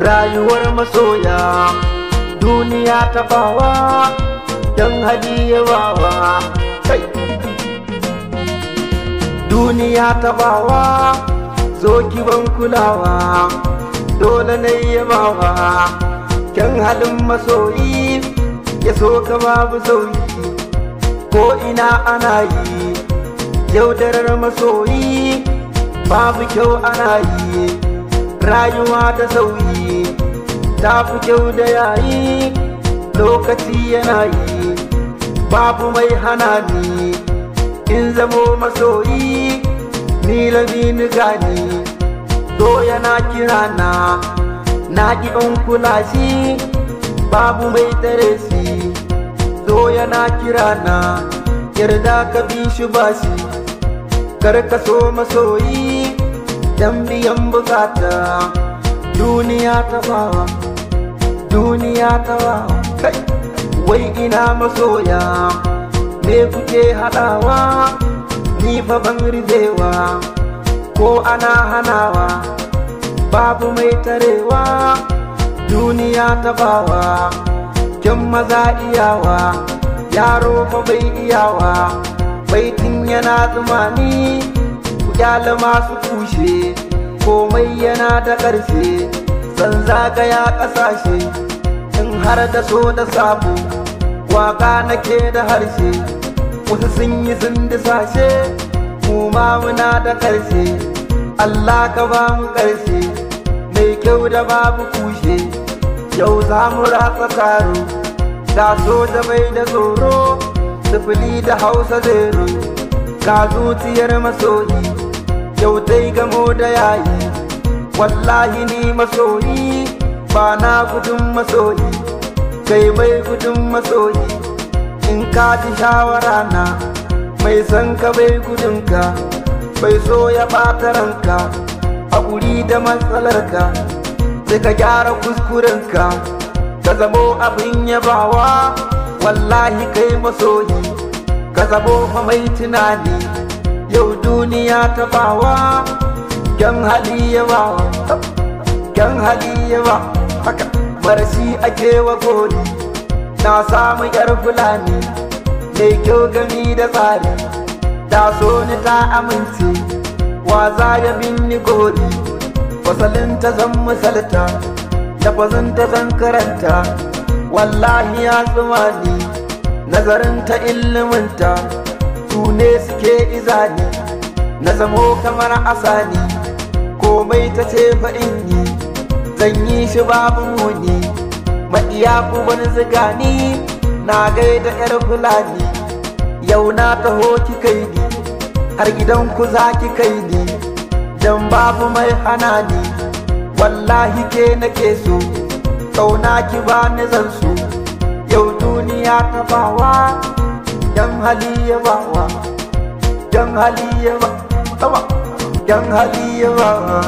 rayuwar masoya duniya ta bawa dan hali ya bawa kai duniya ta bawa zo ki ban kulawa dole ne ya bawa kyan halin masoyi ya so ka babu sauyi ko ina ana yi yaudarar masoyi babu kyau ana yi rayuwa da sauyi ta fi kyau da yayi lokaci yana yi babu mai hana ni in zamo masoyi ni labini gani so yana kira na ki ban kula shi babu mai tare shi so yana kira na yarda ka bi shi bashi kar ka so masoyi dan biyan bukata duniya ta bawa duniya ta bawa kai wai ina masoya me kuke haɗawa ni fa ban rizewa ko ana hanawa babu mai tarewa duniya ta bawa kyan maza iyawa yaro fa bai iyawa baitin yana tsimani ku kyale masu kushe komai yana da ƙarshe san zagaya ƙasashe in har da so da sabo waka nake da harshe wasu sun yi sun disashe mu ma muna da ƙarshe Allah ka ba mu ƙarshe mai kyau da babu kushe yau za mu ratsa taro ga soja bai da tsoro sifili da hausa zero ga zuciyar masoyi yau dai gamo da yayi wallahi ni masoyi ba na gudun masoyi kai mai gudun masoyi in ka ji shawara na mai san ka bai gudunka bai so ya ɓata ranka a guri da matsalarka sai ka gyara kuskurenka ka zamo abin yabawa wallahi kai masoyi ka zamo fa mai tunani yau duniya ta bawa kyan hali ya bawa kyan hali ya ba haka marashi ake wa gori na samu yar fulani mai kyau gami da tsari ta so ni ta amince wa za ya minni gori fasalinta zan misalta lafazinta zan karanta wallahi ya tsumani nazarinta iliminta su ne suke izani na zamo kamar asani komai ta ce fa in yi zan yi shi babu muni maɗiya kuban zigani na gaida yar fulani yau na taho ki kai ni har gidan ku za ki kai ni dan babu mai hana ni wallahi ke nake so kauna ki bani zan so yau duniya ta bawa dan hali ya bawa dan hali ya bawa dan hali ya bawa